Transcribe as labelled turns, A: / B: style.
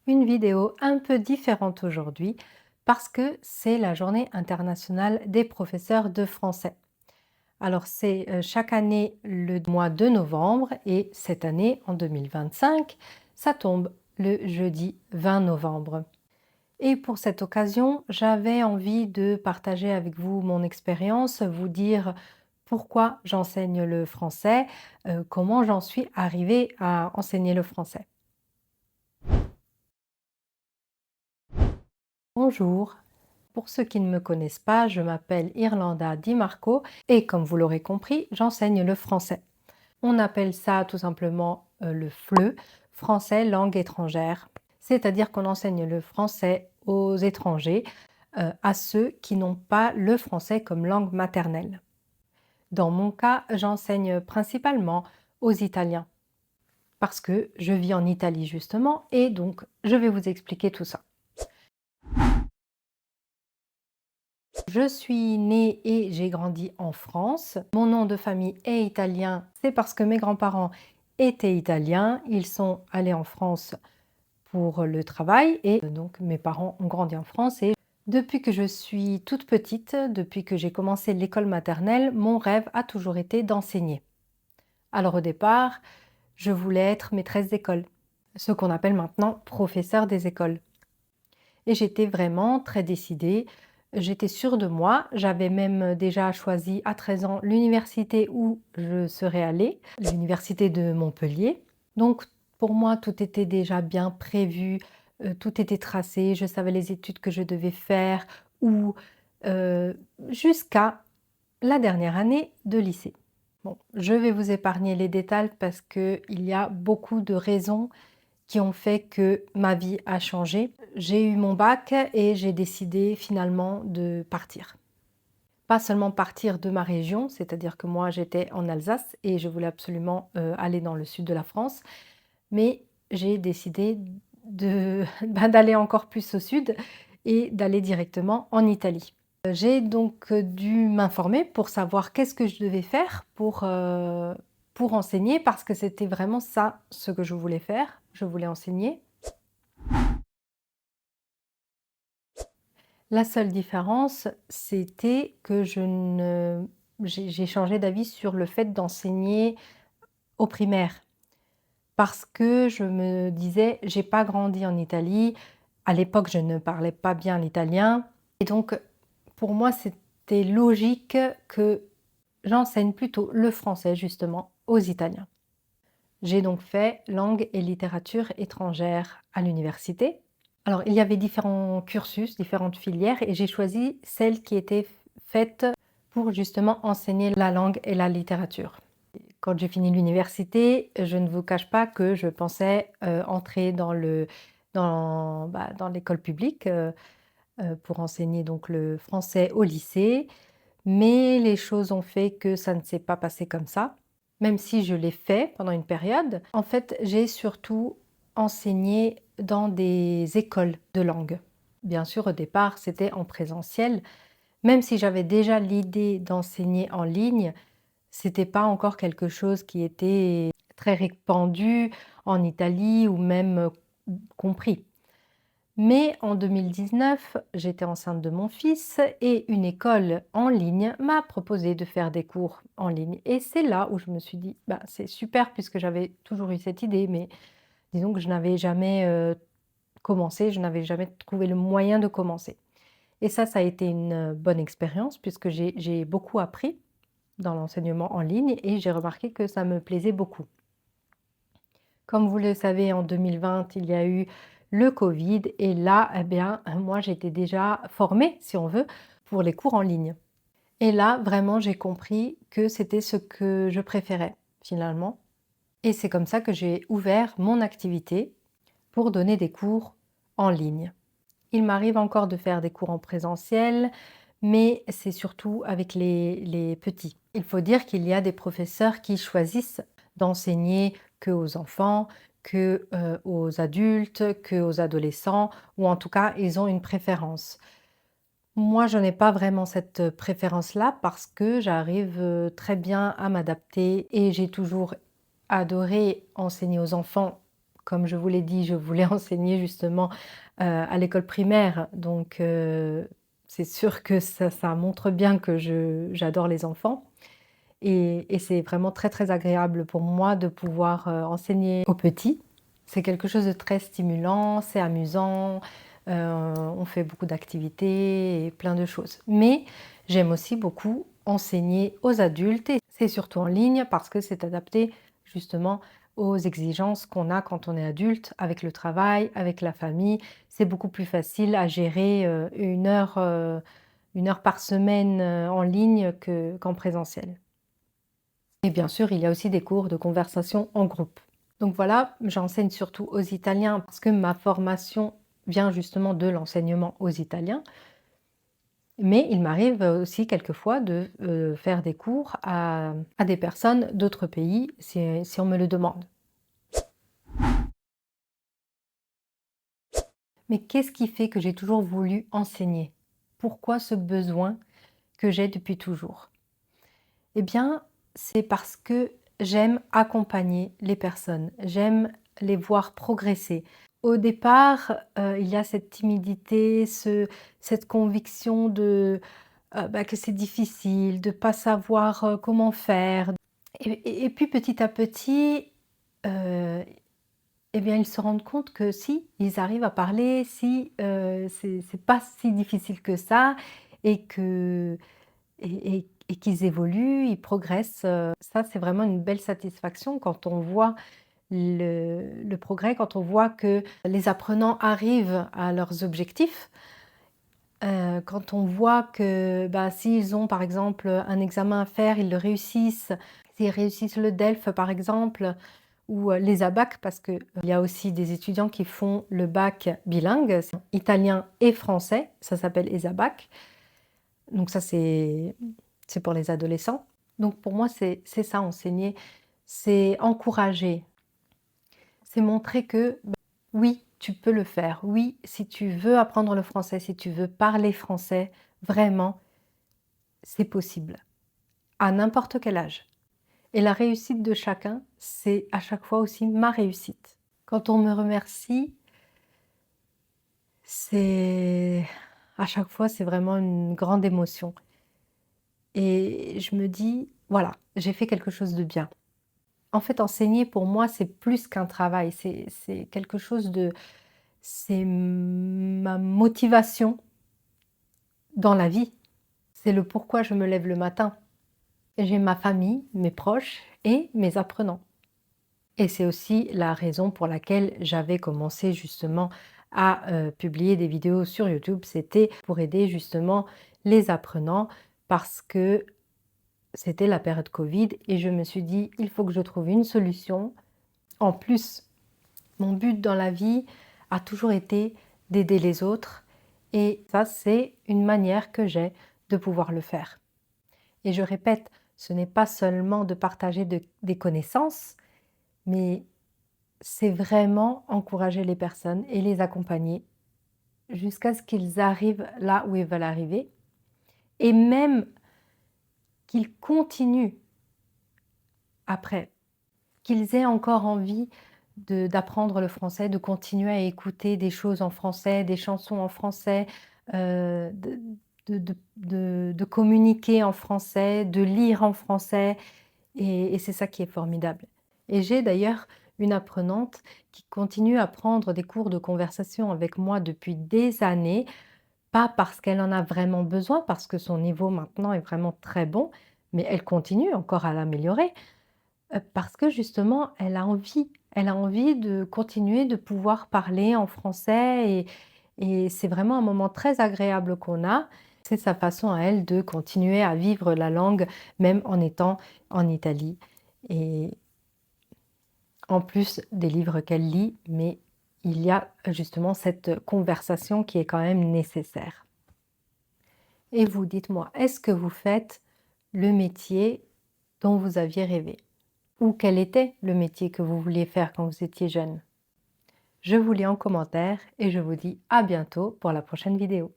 A: Une vidéo un peu différente aujourd'hui parce que c'est la journée internationale des professeurs de français. Alors c'est chaque année le mois de novembre et cette année, en 2025, ça tombe le jeudi 20 novembre. Et pour cette occasion, j'avais envie de partager avec vous mon expérience, vous dire pourquoi j'enseigne le français, comment j'en suis arrivée à enseigner le français. Bonjour. Pour ceux qui ne me connaissent pas, je m'appelle Irlanda Di Marco et comme vous l'aurez compris, j'enseigne le français. On appelle ça tout simplement le FLE, français langue étrangère. C'est-à-dire qu'on enseigne le français aux étrangers, à ceux qui n'ont pas le français comme langue maternelle. Dans mon cas, j'enseigne principalement aux Italiens parce que je vis en Italie justement et donc je vais vous expliquer tout ça. Je suis née et j'ai grandi en France. Mon nom de famille est italien, c'est parce que mes grands-parents étaient italiens. Ils sont allés en France pour le travail et donc mes parents ont grandi en France. Et depuis que je suis toute petite, depuis que j'ai commencé l'école maternelle, mon rêve a toujours été d'enseigner. Alors au départ, je voulais être maîtresse d'école, ce qu'on appelle maintenant professeur des écoles. Et j'étais vraiment très décidée, j'étais sûre de moi. J'avais même déjà choisi à 13 ans l'université où je serais allée, l'université de Montpellier. Donc pour moi, tout était déjà bien prévu, tout était tracé, je savais les études que je devais faire ou heu, jusqu'à la dernière année de lycée. Bon, je vais vous épargner les détails parce qu'il y a beaucoup de raisons qui ont fait que ma vie a changé. J'ai eu mon bac et j'ai décidé finalement de partir. Pas seulement partir de ma région, c'est-à-dire que moi j'étais en Alsace et je voulais absolument aller dans le sud de la France, mais j'ai décidé d'aller encore plus au sud et d'aller directement en Italie. J'ai donc dû m'informer pour savoir qu'est-ce que je devais faire pour enseigner parce que c'était vraiment ça ce que je voulais faire. Je voulais enseigner. La seule différence, c'était que je ne j'ai changé d'avis sur le fait d'enseigner au primaire. Parce que je me disais: «J'ai pas grandi en Italie». À l'époque, je ne parlais pas bien l'italien et donc pour moi, c'était logique que j'enseigne plutôt le français justement aux Italiens. J'ai donc fait langue et littérature étrangère à l'université. Alors, il y avait différents cursus, différentes filières et j'ai choisi celle qui était faite pour justement enseigner la langue et la littérature. Quand j'ai fini l'université, je ne vous cache pas que je pensais entrer dans l'école publique pour enseigner donc le français au lycée, mais les choses ont fait que ça ne s'est pas passé comme ça. Même si je l'ai fait pendant une période, en fait, j'ai surtout enseigné dans des écoles de langue. Bien sûr, au départ, c'était en présentiel. Même si j'avais déjà l'idée d'enseigner en ligne, c'était pas encore quelque chose qui était très répandu en Italie ou même compris. Mais en 2019, j'étais enceinte de mon fils et une école en ligne m'a proposé de faire des cours en ligne. Et c'est là où je me suis dit, bah, c'est super puisque j'avais toujours eu cette idée, mais disons que je n'avais jamais commencé, je n'avais jamais trouvé le moyen de commencer. Et ça a été une bonne expérience puisque j'ai beaucoup appris dans l'enseignement en ligne et j'ai remarqué que ça me plaisait beaucoup. Comme vous le savez, en 2020, il y a eu le Covid et là, eh bien, moi, j'étais déjà formée, si on veut, pour les cours en ligne. Et là, vraiment, j'ai compris que c'était ce que je préférais, finalement. Et c'est comme ça que j'ai ouvert mon activité pour donner des cours en ligne. Il m'arrive encore de faire des cours en présentiel, mais c'est surtout avec les petits. Il faut dire qu'il y a des professeurs qui choisissent d'enseigner que aux enfants, que aux adultes, que aux adolescents, ou en tout cas, ils ont une préférence. Moi, je n'ai pas vraiment cette préférence-là parce que j'arrive très bien à m'adapter et j'ai toujours adoré enseigner aux enfants comme je vous l'ai dit, je voulais enseigner justement à l'école primaire, donc c'est sûr que ça montre bien que j'adore les enfants. Et c'est vraiment très, très agréable pour moi de pouvoir, enseigner aux petits. C'est quelque chose de très stimulant, c'est amusant, on fait beaucoup d'activités et plein de choses. Mais j'aime aussi beaucoup enseigner aux adultes et c'est surtout en ligne parce que c'est adapté justement aux exigences qu'on a quand on est adulte, avec le travail, avec la famille. C'est beaucoup plus facile à gérer, 1 heure par semaine, en ligne qu'en présentiel. Et bien sûr, il y a aussi des cours de conversation en groupe. Donc voilà, j'enseigne surtout aux Italiens parce que ma formation vient justement de l'enseignement aux Italiens. Mais il m'arrive aussi quelquefois de faire des cours à des personnes d'autres pays si on me le demande. Mais qu'est-ce qui fait que j'ai toujours voulu enseigner? Pourquoi ce besoin que j'ai depuis toujours? Eh bien, c'est parce que j'aime accompagner les personnes, j'aime les voir progresser. Au départ, il y a cette timidité, cette conviction que c'est difficile, de ne pas savoir, comment faire et puis petit à petit, heu, eh bien, ils se rendent compte que si, ils arrivent à parler, si, c'est pas si difficile que ça et que et qu'ils évoluent, ils progressent, ça c'est vraiment une belle satisfaction quand on voit le progrès, quand on voit que les apprenants arrivent à leurs objectifs, quand on voit que, bah, s'ils ont par exemple, un examen à faire, ils le réussissent, s'ils réussissent le DELF par exemple ou, les ABAC parce qu'il y a aussi des étudiants qui font le bac bilingue, c'est italien et français, ça s'appelle ESABAC. Donc ça, c'est pour les adolescents. Donc pour moi, c'est ça enseigner, c'est encourager, c'est montrer que, bah, oui, tu peux le faire. Oui, si tu veux apprendre le français, si tu veux parler français, vraiment, c'est possible, à n'importe quel âge. Et la réussite de chacun, c'est à chaque fois aussi ma réussite. Quand on me remercie, c'est à chaque fois, c'est vraiment une grande émotion. Et je me dis: «Voilà, j'ai fait quelque chose de bien». En fait, enseigner pour moi, c'est plus qu'un travail, c'est quelque chose de c'est ma motivation dans la vie. C'est le pourquoi je me lève le matin. J'ai ma famille, mes proches et mes apprenants. Et c'est aussi la raison pour laquelle j'avais commencé justement à, publier des vidéos sur YouTube. C'était pour aider justement les apprenants parce que c'était la période Covid et je me suis dit: «Il faut que je trouve une solution». En plus, mon but dans la vie a toujours été d'aider les autres et ça, c'est une manière que j'ai de pouvoir le faire. Et je répète, ce n'est pas seulement de partager des connaissances, mais c'est vraiment encourager les personnes et les accompagner jusqu'à ce qu'ils arrivent là où ils veulent arriver et même qu'ils continuent après. Qu'ils aient encore envie d'apprendre le français, de continuer à écouter des choses en français, des chansons en français, de de communiquer en français, de lire en français et c'est ça qui est formidable. Et j'ai d'ailleurs une apprenante qui continue à prendre des cours de conversation avec moi depuis des années, pas parce qu'elle en a vraiment besoin, parce que son niveau maintenant est vraiment très bon, mais elle continue encore à l'améliorer. Parce que justement, elle a envie de continuer de pouvoir parler en français et c'est vraiment un moment très agréable qu'on a. C'est sa façon à elle de continuer à vivre la langue, même en étant en Italie et en plus des livres qu'elle lit, mais il y a justement cette conversation qui est quand même nécessaire. Et vous, dites-moi, est-ce que vous faites le métier dont vous aviez rêvé? Ou quel était le métier que vous vouliez faire quand vous étiez jeune? Je vous lis en commentaire et je vous dis à bientôt pour la prochaine vidéo.